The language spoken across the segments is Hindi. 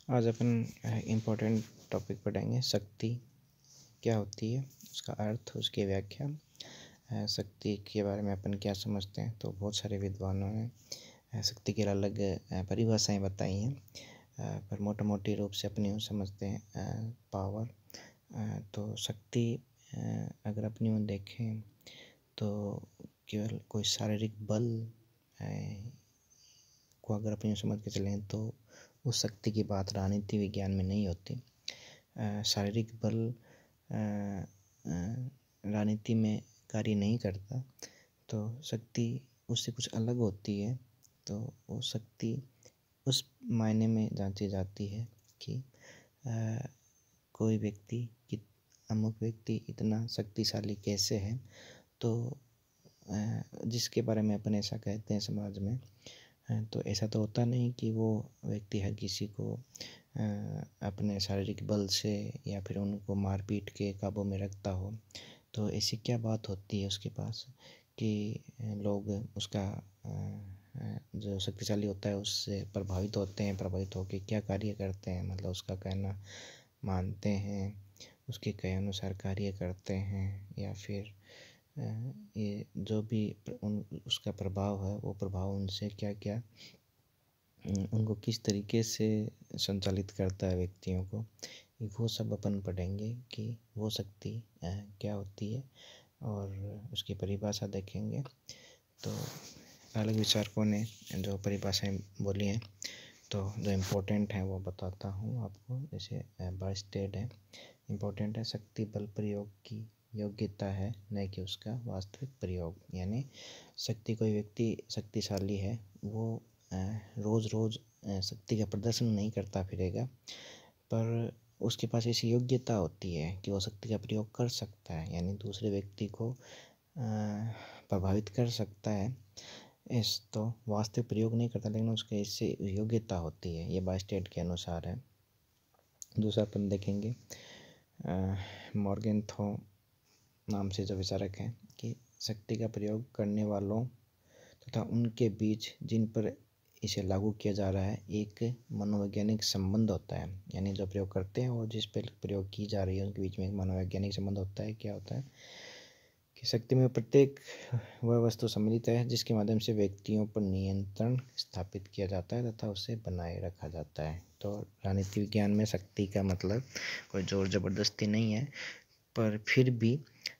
आज अपन इम्पोर्टेंट टॉपिक पढ़ेंगे। शक्ति क्या होती है, उसका अर्थ, उसकी व्याख्या। शक्ति के बारे में अपन क्या समझते हैं। तो बहुत सारे विद्वानों ने शक्ति के अलग परिभाषाएं बताई हैं, पर मोटा मोटी रूप से अपनी यूँ समझते हैं पावर। तो शक्ति अगर अपनी यूँ देखें तो केवल कोई शारीरिक बल को अगर अपन यूँ समझ के चलें तो उस शक्ति की बात राजनीति विज्ञान में नहीं होती। शारीरिक बल राजनीति में कार्य नहीं करता, तो शक्ति उससे कुछ अलग होती है। तो वो शक्ति उस मायने में जांची जाती है कि कोई व्यक्ति कि अमुक व्यक्ति इतना शक्तिशाली कैसे है। तो जिसके बारे में अपन ऐसा कहते हैं समाज में, तो ऐसा तो होता नहीं कि वो व्यक्ति हर किसी को अपने शारीरिक बल से या फिर उनको मारपीट के काबू में रखता हो। तो ऐसी क्या बात होती है उसके पास कि लोग उसका जो शक्तिशाली होता है उससे प्रभावित होते हैं, प्रभावित होकर क्या कार्य करते हैं, मतलब उसका कहना मानते हैं, उसके कहे अनुसार कार्य करते हैं, या फिर ये जो भी उसका प्रभाव है वो प्रभाव उनसे क्या क्या उनको किस तरीके से संचालित करता है व्यक्तियों को। वो सब अपन पढ़ेंगे कि वो शक्ति क्या होती है और उसकी परिभाषा देखेंगे। तो अलग विचारकों ने जो परिभाषाएं बोली हैं, तो जो इम्पोर्टेंट है वो बताता हूँ आपको। जैसे बायस्टेड है, इम्पोर्टेंट है, शक्ति बल प्रयोग की योग्यता है, न कि उसका वास्तविक प्रयोग। यानी शक्ति, कोई व्यक्ति शक्तिशाली है, वो रोज़ रोज़ शक्ति का प्रदर्शन नहीं करता फिरेगा, पर उसके पास ऐसी योग्यता होती है कि वो शक्ति का प्रयोग कर सकता है, यानी दूसरे व्यक्ति को प्रभावित कर सकता है। इस तो वास्तविक प्रयोग नहीं करता, लेकिन उसके इससे योग्यता होती है। ये बायस्टेड के अनुसार है। दूसरा अपन देखेंगे मॉर्गेनथौ नाम से जो विचारक हैं कि शक्ति का प्रयोग करने वालों तथा उनके बीच जिन पर इसे लागू किया जा रहा है एक मनोवैज्ञानिक संबंध होता है। यानी जो प्रयोग करते हैं और जिस पर प्रयोग की जा रही है उनके बीच में एक मनोवैज्ञानिक संबंध होता है। क्या होता है कि शक्ति में प्रत्येक वह वस्तु सम्मिलित है जिसके माध्यम से व्यक्तियों पर नियंत्रण स्थापित किया जाता है तथा उसे बनाए रखा जाता है। तो राजनीति विज्ञान में शक्ति का मतलब कोई जोर जबरदस्ती नहीं है, पर फिर भी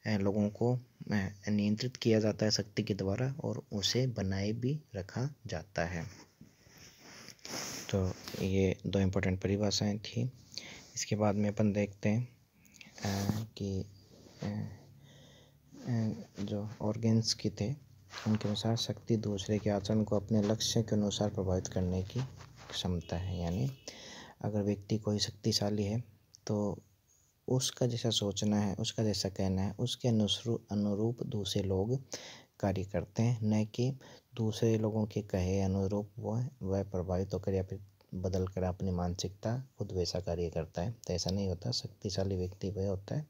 लोगों को नियंत्रित किया जाता है शक्ति के द्वारा और उसे बनाए भी रखा जाता है। तो ये दो इम्पोर्टेंट परिभाषाएं थी। इसके बाद में अपन देखते हैं कि जो ऑर्गेन्स की थे उनके अनुसार शक्ति दूसरे के आचरण को अपने लक्ष्य के अनुसार प्रभावित करने की क्षमता है। यानी अगर व्यक्ति कोई शक्तिशाली है तो उसका जैसा सोचना है, उसका जैसा कहना है, उसके अनुरूप दूसरे लोग कार्य करते हैं, न कि दूसरे लोगों के कहे अनुरूप वह प्रभावित होकर या फिर बदल कर अपनी मानसिकता खुद वैसा कार्य करता है। तो ऐसा नहीं होता। शक्तिशाली व्यक्ति वह होता है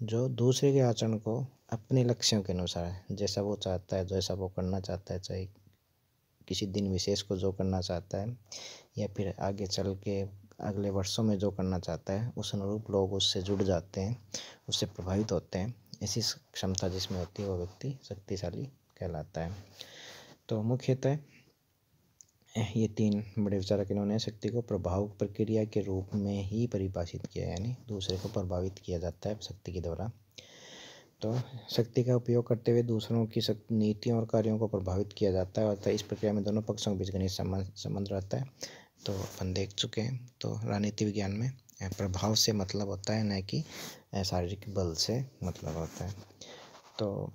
जो दूसरे के आचरण को अपने लक्ष्यों के अनुसार, जैसा वो चाहता है, जैसा वो करना चाहता है, चाहे किसी दिन विशेष को जो करना चाहता है या फिर आगे चल के अगले वर्षों में जो करना चाहता है, उस अनुरूप लोग उससे जुड़ जाते हैं, उससे प्रभावित होते हैं। ऐसी क्षमता जिसमें होती है वो व्यक्ति शक्तिशाली कहलाता है। तो मुख्यतः ये तीन बड़े विचारक इन्होंने शक्ति को प्रभाव प्रक्रिया के रूप में ही परिभाषित किया, यानी दूसरे को प्रभावित किया जाता है शक्ति के द्वारा। तो शक्ति का उपयोग करते हुए दूसरों की नीतियों और कार्यों को प्रभावित किया जाता है, और इस प्रक्रिया में दोनों पक्षों के बीच घनिष्ठ संबंध रहता है। तो अपन देख चुके हैं। तो राजनीति विज्ञान में प्रभाव से मतलब होता है, न कि शारीरिक बल से मतलब होता है। तो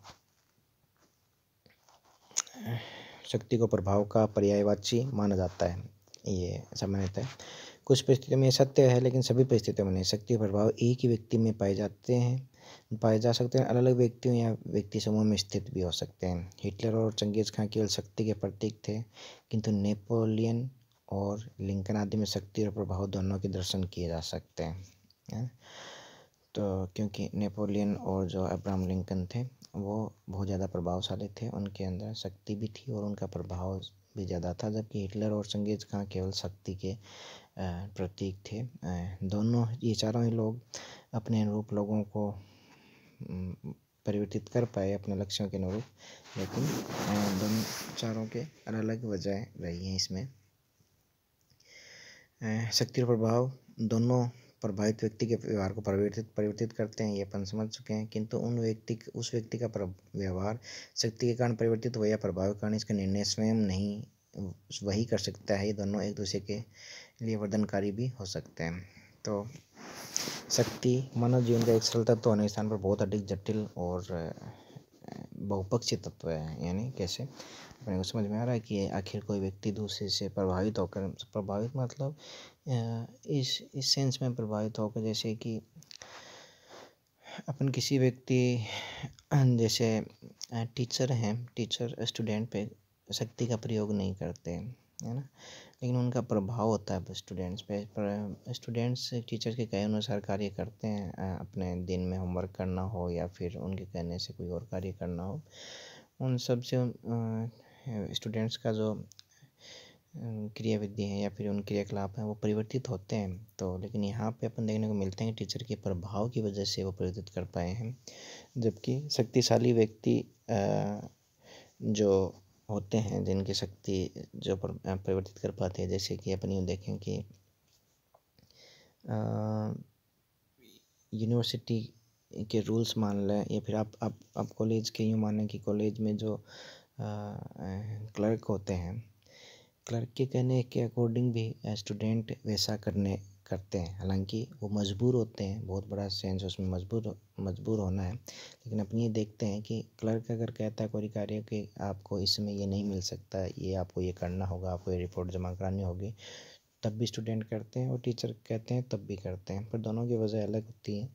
शक्ति को प्रभाव का पर्यायवाची माना जाता है, ये सामान्यतः। कुछ परिस्थितियों में ये सत्य है, लेकिन सभी परिस्थितियों में नहीं। शक्ति के प्रभाव एक ही व्यक्ति में पाए जा सकते हैं, अलग अलग व्यक्तियों या व्यक्ति समूह में स्थित भी हो सकते हैं। हिटलर और चंगेज खां केवल शक्ति के प्रतीक थे, किंतु नेपोलियन और लिंकन आदि में शक्ति और प्रभाव दोनों के दर्शन किए जा सकते हैं। तो क्योंकि नेपोलियन और जो अब्राहम लिंकन थे वो बहुत ज़्यादा प्रभावशाली थे, उनके अंदर शक्ति भी थी और उनका प्रभाव भी ज़्यादा था, जबकि हिटलर और चंगेज़ खां केवल शक्ति के प्रतीक थे। दोनों ये चारों ही लोग अपने अनुरूप लोगों को परिवर्तित कर पाए अपने लक्ष्यों के अनुरूप, लेकिन दोनों चारों के अलग अलग वजह रही हैं इसमें। शक्ति और प्रभाव दोनों प्रभावित व्यक्ति के व्यवहार को परिवर्तित करते हैं, ये अपन समझ चुके हैं। किंतु उस व्यक्ति का व्यवहार शक्ति के कारण परिवर्तित हो या प्रभाव के कारण, इसका निर्णय स्वयं नहीं वही कर सकता है। ये दोनों एक दूसरे के लिए वर्धनकारी भी हो सकते हैं। तो शक्ति मानव जीवन का एक सरल तत्व होने के स्थान पर बहुत अधिक जटिल और बहुपक्षीय तत्व है। यानी कैसे अपने को समझ में आ रहा है कि आखिर कोई व्यक्ति दूसरे से प्रभावित होकर, प्रभावित मतलब इस सेंस में प्रभावित होकर, जैसे कि अपन किसी व्यक्ति, जैसे टीचर हैं, टीचर स्टूडेंट पे शक्ति का प्रयोग नहीं करते हैं, है ना, लेकिन उनका प्रभाव होता है स्टूडेंट्स पे। पर स्टूडेंट्स टीचर के कहे अनुसार कार्य करते हैं, अपने दिन में होमवर्क करना हो या फिर उनके कहने से कोई और कार्य करना हो, उन सब से स्टूडेंट्स का जो क्रियाविधि है या फिर उन क्रियाकलाप हैं वो परिवर्तित होते हैं। तो लेकिन यहाँ पे अपन देखने को मिलते हैं कि टीचर के प्रभाव की वजह से वो परिवर्तित कर पाए हैं, जबकि शक्तिशाली व्यक्ति जो होते हैं, जिनकी शक्ति जो परिवर्तित कर पाते हैं, जैसे कि अपन यूँ देखें कि यूनिवर्सिटी के रूल्स मान लें, या फिर आप कॉलेज के यूँ मानें कि कॉलेज में जो क्लर्क होते हैं, क्लर्क के कहने के अकॉर्डिंग भी स्टूडेंट वैसा करते हैं। हालांकि वो मजबूर होते हैं, बहुत बड़ा सेंस उसमें मजबूर होना है, लेकिन अपन ये देखते हैं कि क्लर्क अगर कहता है कोई कार्य कि आपको इसमें ये नहीं मिल सकता, ये आपको ये करना होगा, आपको ये रिपोर्ट जमा करानी होगी, तब भी स्टूडेंट करते हैं, और टीचर कहते हैं तब भी करते हैं। पर दोनों की वजह अलग होती है।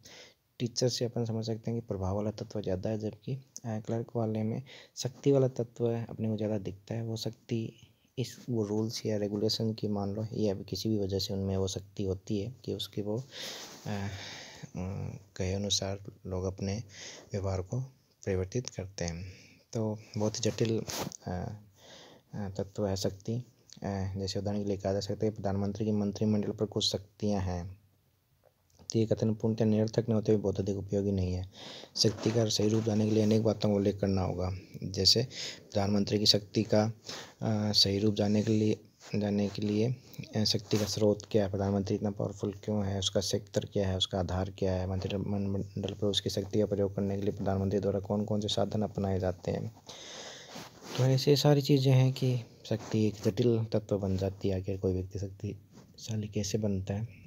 टीचर से अपन समझ सकते हैं कि प्रभाव वाला तत्व ज़्यादा है, जबकि क्लर्क वाले में शक्ति वाला तत्व अपने को ज़्यादा दिखता है। वो शक्ति वो रूल्स या रेगुलेशन की मान लो, या किसी भी वजह से उनमें वो शक्ति होती है कि उसके वो कहे अनुसार लोग अपने व्यवहार को परिवर्तित करते हैं। तो बहुत ही जटिल तत्व है शक्ति। जैसे उदाहरण के लिए कहा जा सकता है प्रधानमंत्री की मंत्रिमंडल पर कुछ शक्तियाँ हैं, तो ये कथन पूर्णतः निरर्थक न होते हुए बहुत अधिक उपयोगी नहीं है। शक्ति का सही रूप जानने के लिए अनेक बातों का उल्लेख करना होगा। जैसे प्रधानमंत्री की शक्ति का सही रूप जानने के लिए शक्ति का स्रोत क्या है, प्रधानमंत्री इतना पावरफुल क्यों है, उसका सेक्टर क्या है, उसका आधार क्या है, मंत्रिमंडल पर उसकी शक्ति का प्रयोग करने के लिए प्रधानमंत्री द्वारा कौन कौन से साधन अपनाए जाते हैं। तो ऐसे सारी चीज़ें हैं कि शक्ति एक जटिल तत्व बन जाती है। आखिर कोई व्यक्ति शक्तिशाली कैसे बनता है।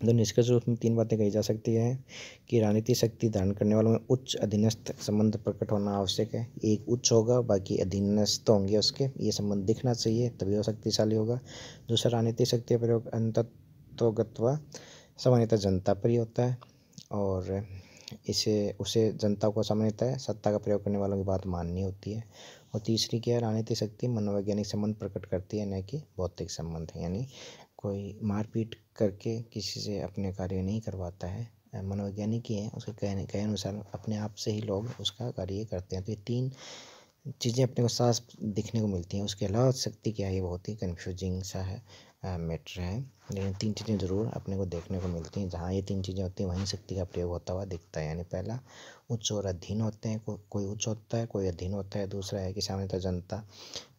तो निष्कर्ष रूप में 3 बातें कही जा सकती हैं कि राजनीतिक शक्ति धारण करने वालों में उच्च अधीनस्थ संबंध प्रकट होना आवश्यक है। एक उच्च होगा, बाकी अधीनस्थ होंगे उसके, ये संबंध दिखना चाहिए, तभी वो शक्तिशाली होगा। दूसरा, राजनीतिक शक्ति का प्रयोग अंततोगत्वा सामान्यतः जनता पर ही होता है, और उसे जनता को सामान्यतः सत्ता का प्रयोग करने वालों की बात माननी होती है। और तीसरी क्या है, राजनीतिक शक्ति मनोवैज्ञानिक संबंध प्रकट करती है, न कि भौतिक संबंध। यानी कोई मारपीट करके किसी से अपने कार्य नहीं करवाता है, मनोवैज्ञानिक ही है, उसके कहने अनुसार अपने आप से ही लोग उसका कार्य करते हैं। तो ये 3 चीज़ें अपने को साफ दिखने को मिलती हैं। उसके अलावा शक्ति क्या है, ये बहुत ही कन्फ्यूजिंग सा है मैटर है, लेकिन 3 चीज़ें ज़रूर अपने को देखने को मिलती हैं। जहाँ ये 3 चीज़ें होती हैं वहीं शक्ति का प्रयोग होता हुआ दिखता है। यानी पहला, उच्च और अधीन होते हैं, कोई उच्च होता है, कोई अधीन होता है। दूसरा है कि सामान्यतः जनता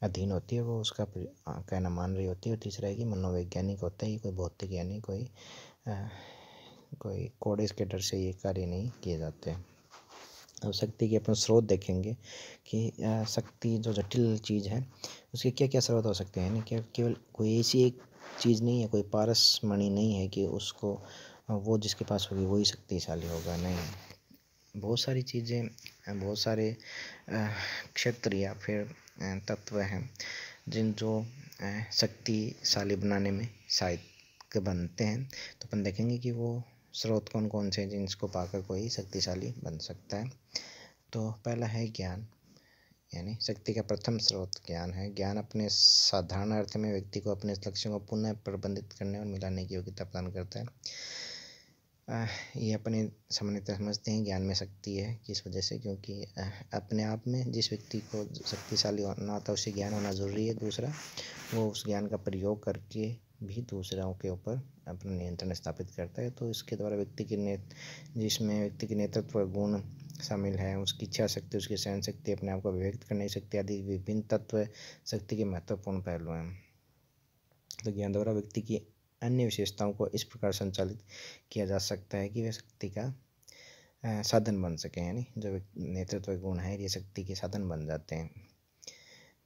अधीन होती है, वो उसका कहना मान रही होती है। और तीसरा है कि मनोवैज्ञानिक होता है, ये कोई भौतिक यानी कोई कोड के डर से ये कार्य नहीं किए जाते। अब शक्ति के अपन स्रोत देखेंगे कि शक्ति जो जटिल चीज़ है उसके क्या क्या स्रोत हो सकते हैं। यानी क्या केवल कोई ऐसी एक चीज़ नहीं है, कोई पारस मणि नहीं है कि उसको वो जिसके पास होगी वही शक्तिशाली होगा, नहीं। बहुत सारी चीज़ें, बहुत सारे क्षेत्र या फिर तत्व हैं जो शक्तिशाली बनाने में सहायक बनते हैं। तो अपन देखेंगे कि वो स्रोत कौन कौन से हैं जिनको पाकर कोई शक्तिशाली बन सकता है। तो पहला है ज्ञान। यानी शक्ति का प्रथम स्रोत ज्ञान है। ज्ञान अपने साधारण अर्थ में व्यक्ति को अपने लक्ष्यों को पुनः प्रबंधित करने और मिलाने की योग्यता प्रदान करता है। ये अपने सामान्यतः समझते हैं ज्ञान में शक्ति है, किस वजह से, क्योंकि अपने आप में जिस व्यक्ति को शक्तिशाली होना होता है उसे ज्ञान होना ज़रूरी है। दूसरा, वो उस ज्ञान का प्रयोग करके भी दूसरों के ऊपर अपना नियंत्रण स्थापित करता है। तो इसके द्वारा जिसमें व्यक्ति के नेतृत्व गुण शामिल है, उसकी इच्छा शक्ति, उसकी सहन शक्ति, अपने आप को अभिव्यक्त करने की शक्ति आदि विभिन्न तत्व शक्ति के महत्वपूर्ण पहलू हैं। तो ज्ञान द्वारा व्यक्ति की अन्य विशेषताओं को इस प्रकार संचालित किया जा सकता है कि वे शक्ति का साधन बन सकें, यानी जो नेतृत्व गुण है ये शक्ति के साधन बन जाते हैं।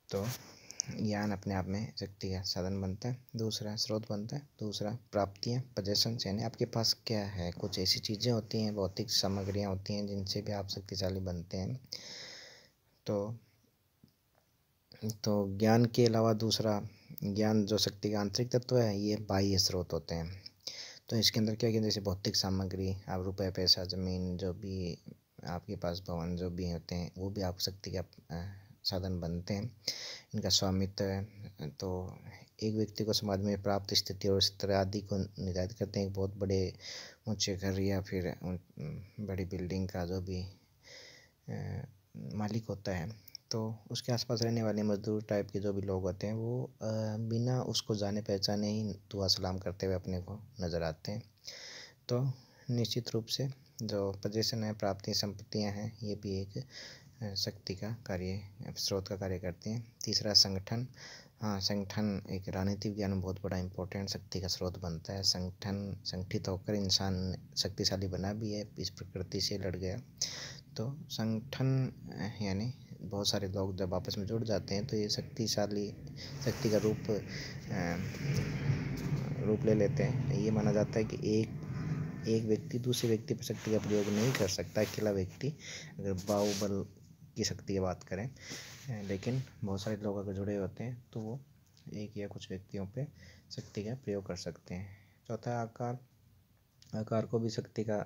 तो ज्ञान अपने आप में शक्ति का साधन बनता है। दूसरा, स्रोत बनता है। दूसरा, प्राप्तियाँ, पोजेशंस, यानी आपके पास क्या है, कुछ ऐसी चीज़ें होती हैं, भौतिक सामग्रियाँ होती हैं जिनसे भी आप शक्तिशाली बनते हैं। तो ज्ञान के अलावा दूसरा, ज्ञान जो शक्ति का आंतरिक तत्व है, ये बाह्य स्रोत होते हैं। तो इसके अंदर क्या, जैसे भौतिक सामग्री, आप रुपये, पैसा, ज़मीन, जो भी आपके पास भवन जो भी होते हैं, वो भी आप शक्ति का साधन बनते हैं। इनका स्वामित्व है। तो एक व्यक्ति को समाज में प्राप्त स्थिति और स्तर आदि को निर्धारित करते हैं। एक बहुत बड़े ऊंचे घर या फिर बड़ी बिल्डिंग का जो भी मालिक होता है, तो उसके आसपास रहने वाले मजदूर टाइप के जो भी लोग होते हैं, वो बिना उसको जाने पहचाने ही दुआ सलाम करते हुए अपने को नज़र आते हैं। तो निश्चित रूप से जो पोजीशन है, प्राप्ति, संपत्तियां हैं, ये भी एक शक्ति का कार्य, स्रोत का कार्य करती हैं। तीसरा, संगठन। हाँ, संगठन एक राजनीतिक विज्ञान में बहुत बड़ा इम्पोर्टेंट शक्ति का स्रोत बनता है। संगठित होकर इंसान शक्तिशाली बना भी है, इस प्रकृति से लड़ गया। तो संगठन यानी बहुत सारे लोग जब आपस में जुड़ जाते हैं तो ये शक्ति का रूप ले लेते हैं। ये माना जाता है कि एक व्यक्ति दूसरे व्यक्ति पर शक्ति का प्रयोग नहीं कर सकता, अकेला व्यक्ति, अगर बाहुबल की शक्ति की बात करें। लेकिन बहुत सारे लोग अगर जुड़े होते हैं तो वो एक या कुछ व्यक्तियों पे शक्ति का प्रयोग कर सकते हैं। चौथा, आकार को भी शक्ति का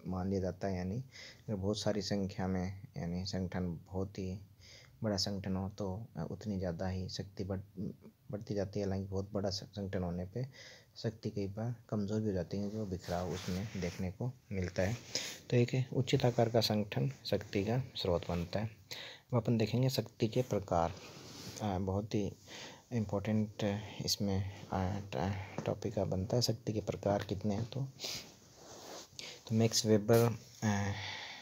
मान लिया जाता है, यानी अगर बहुत सारी संख्या में, यानी संगठन बहुत ही बड़ा संगठन हो तो उतनी ज़्यादा ही शक्ति बढ़ती जाती है। हालांकि बहुत बड़ा संगठन होने पे शक्ति कई बार कमज़ोर भी हो जाती है, जो बिखराव उसमें देखने को मिलता है। तो एक उचित आकार का संगठन शक्ति का स्रोत बनता है। अब अपन देखेंगे शक्ति के प्रकार। बहुत ही इम्पोर्टेंट इसमें टॉपिक का बनता है, शक्ति के प्रकार कितने हैं। तो मैक्स वेबर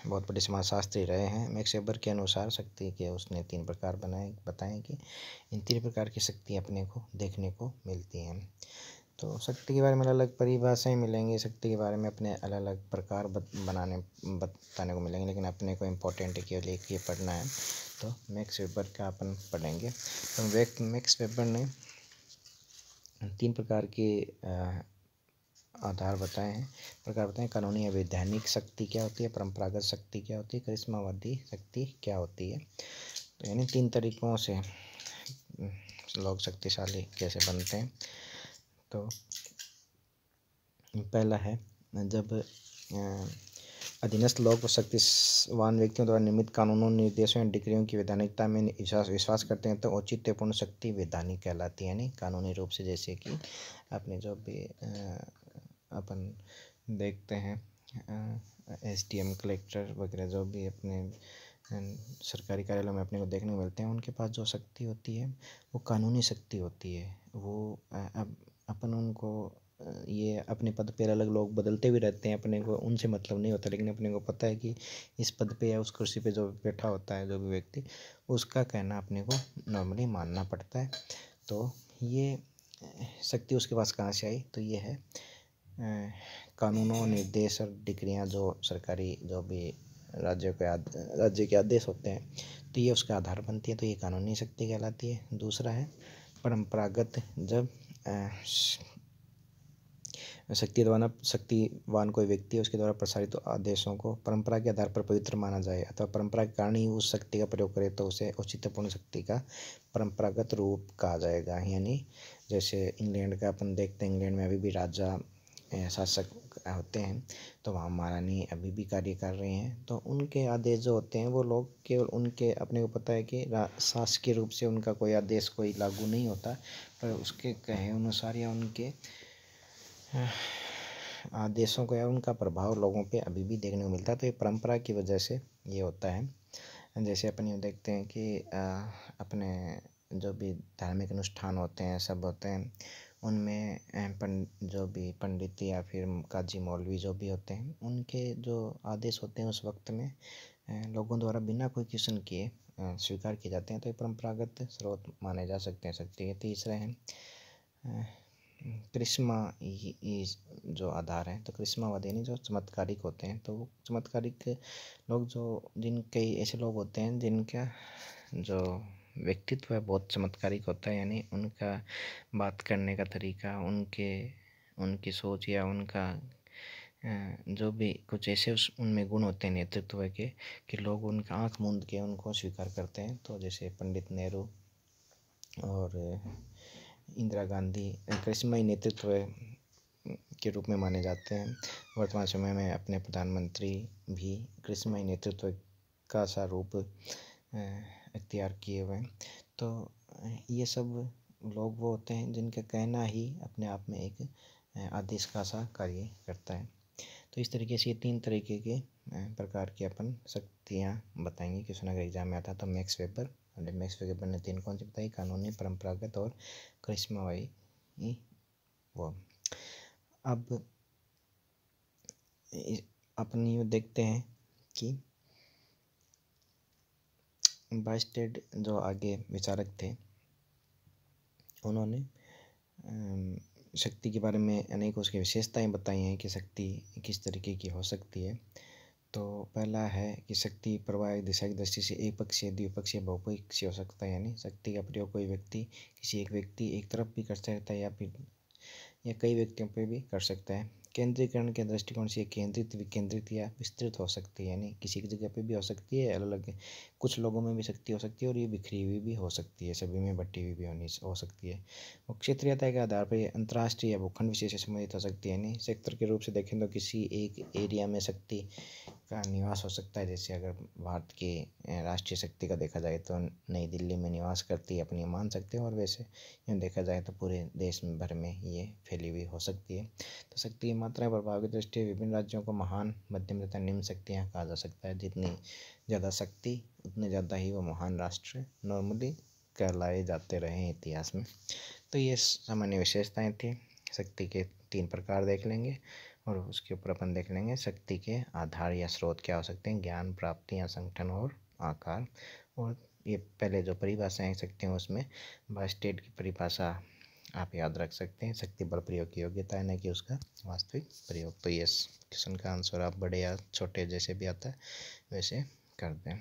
बहुत बड़े समाजशास्त्री रहे हैं। मैक्स वेबर के अनुसार शक्ति के उसने 3 प्रकार बताए कि इन 3 प्रकार की शक्ति अपने को देखने को मिलती हैं। तो शक्ति के बारे में अलग अलग परिभाषाएं मिलेंगी, शक्ति के बारे में अपने अलग अलग प्रकार बताने को मिलेंगे, लेकिन अपने को इम्पोर्टेंट है केवल एक ये पढ़ना है। तो मैक्स वेबर का अपन पढ़ेंगे। तो मैक्स वेबर ने 3 प्रकार के आधार बताए। कानूनी या वैधानिक शक्ति क्या होती है, परंपरागत शक्ति क्या होती है, करिश्मावादी शक्ति क्या होती है। तो यानी 3 तरीकों से लोग शक्तिशाली कैसे बनते हैं। तो पहला है, जब अधीनस्थ लोग शक्तिवान व्यक्तियों द्वारा निर्मित कानूनों, निर्देशों या डिक्रियों की वैधानिकता में विश्वास करते हैं, तो औचित्यपूर्ण शक्ति वैधानिक कहलाती है। यानी कानूनी रूप से, जैसे कि अपने जो भी अपन देखते हैं SDM, कलेक्टर वगैरह, जो भी अपने सरकारी कार्यालयों में अपने को देखने को मिलते हैं, उनके पास जो शक्ति होती है वो कानूनी शक्ति होती है। वो अपन उनको ये अपने पद पर अलग लोग बदलते भी रहते हैं, अपने को उनसे मतलब नहीं होता, लेकिन अपने को पता है कि इस पद पे या उस कुर्सी पे जो बैठा होता है जो भी व्यक्ति, उसका कहना अपने को नॉर्मली मानना पड़ता है। तो ये शक्ति उसके पास कहाँ से आई, तो ये है कानूनों, निर्देश और डिक्रियाँ, जो सरकारी जो भी राज्य के आदेश होते हैं, तो ये उसका आधार बनती है। तो ये कानूनी शक्ति कहलाती है। दूसरा है परंपरागत, जब शक्तिवान कोई व्यक्ति है, उसके द्वारा प्रसारित आदेशों को परंपरा के आधार पर पवित्र माना जाए अथवा परंपरा के कारण ही उस शक्ति का प्रयोग करे, तो उसे औचित्यपूर्ण शक्ति का परंपरागत रूप कहा जाएगा। यानी जैसे इंग्लैंड का अपन देखते हैं, इंग्लैंड में अभी भी राजा शासक होते हैं, तो वहाँ महारानी अभी भी कार्य कर रहे हैं। तो उनके आदेश जो होते हैं, वो लोग केवल उनके, अपने को पता है कि शासकीय रूप से उनका कोई आदेश कोई लागू नहीं होता, पर उसके कहे अनुसार या उनके आदेशों का या उनका प्रभाव लोगों पे अभी भी देखने को मिलता है। तो ये परंपरा की वजह से ये होता है। जैसे अपन ये देखते हैं कि अपने जो भी धार्मिक अनुष्ठान होते हैं, सब होते हैं, उनमें जो भी पंडित या फिर काजी मौलवी जो भी होते हैं, उनके जो आदेश होते हैं उस वक्त में लोगों द्वारा बिना कोई क्वेश्चन किए स्वीकार किए जाते हैं। तो ये परंपरागत स्रोत माने जा सकते हैं शक्ति के। तीसरे हैं करिश्मा जो आधार है। तो करिश्मावादी यानी जो चमत्कारिक होते हैं, तो वो चमत्कारिक लोग जिन कई ऐसे लोग होते हैं जिनका जो व्यक्तित्व है बहुत चमत्कारिक होता है, यानी उनका बात करने का तरीका, उनकी सोच या उनका जो भी कुछ ऐसे उनमें गुण होते हैं नेतृत्व के कि लोग उनका आंख मूंद के उनको स्वीकार करते हैं। तो जैसे पंडित नेहरू और इंदिरा गांधी करिश्माई नेतृत्व के रूप में माने जाते हैं। वर्तमान समय में अपने प्रधानमंत्री भी करिश्माई नेतृत्व का सा रूप इख्तियार किए हुए हैं। तो ये सब लोग वो होते हैं जिनका कहना ही अपने आप में एक आदेश का सा कार्य करता है। तो इस तरीके से ये 3 तरीके के प्रकार की अपन शक्तियाँ बताएंगे। क्वेश्चन अगर एग्जाम में आता तो मैक्स वेबर ने 3 कौन सी बताई? कानूनी, परंपरागत और करिश्मावाई। वो अब अपन ये देखते हैं कि बास्टेड जो आगे विचारक थे, उन्होंने शक्ति के बारे में अनेक उसकी विशेषताएं बताई हैं कि शक्ति किस तरीके की हो सकती है। तो पहला है कि शक्ति प्रवाह दिशा की दृष्टि से एकपक्षीय, द्विपक्षीय, बहुपक्षीय हो सकता है। यानी शक्ति का प्रयोग कोई व्यक्ति किसी एक व्यक्ति एक तरफ भी कर सकता है या कई व्यक्तियों पे भी कर सकता है। केंद्रीकरण के दृष्टिकोण से केंद्रित, विकेंद्रित या विस्तृत हो सकती है। यानी किसी की जगह पे भी हो सकती है, अलग अलग कुछ लोगों में भी शक्ति हो सकती है, और ये बिखरी हुई भी हो सकती है, सभी में बटी हुई भी हो सकती है। और क्षेत्रीयता के आधार पर अंतर्राष्ट्रीय या भूखंड विशेष से संबंधित हो सकती है। यानी सेक्टर के रूप से देखें तो किसी एक एरिया में शक्ति का निवास हो सकता है। जैसे अगर भारत की राष्ट्रीय शक्ति का देखा जाए तो नई दिल्ली में निवास करती है, अपनी मान सकते हैं, और वैसे यूँ देखा जाए तो पूरे देश भर में ये फैली हुई हो सकती है। तो शक्ति की मात्रा प्रभाव की दृष्टि से विभिन्न राज्यों को महान, मध्यम तथा निम्न शक्तियाँ कहा जा सकता है। जितनी ज़्यादा शक्ति उतने ज़्यादा ही वो महान राष्ट्र नॉर्मली कहलाए जाते रहे हैं इतिहास में। तो ये सामान्य विशेषताएँ थी। शक्ति के 3 प्रकार देख लेंगे, और उसके ऊपर अपन देख लेंगे शक्ति के आधार या स्रोत क्या हो सकते हैं, ज्ञान, प्राप्ति या संगठन और आकार। और ये पहले जो परिभाषाएं शक्ति हैं उसमें बास्टेड की परिभाषा आप याद रख सकते हैं। शक्ति बल प्रयोग की योग्यता है, न कि उसका वास्तविक प्रयोग। तो ये क्वेश्चन का आंसर आप बड़े या छोटे जैसे भी आता है वैसे कर दें।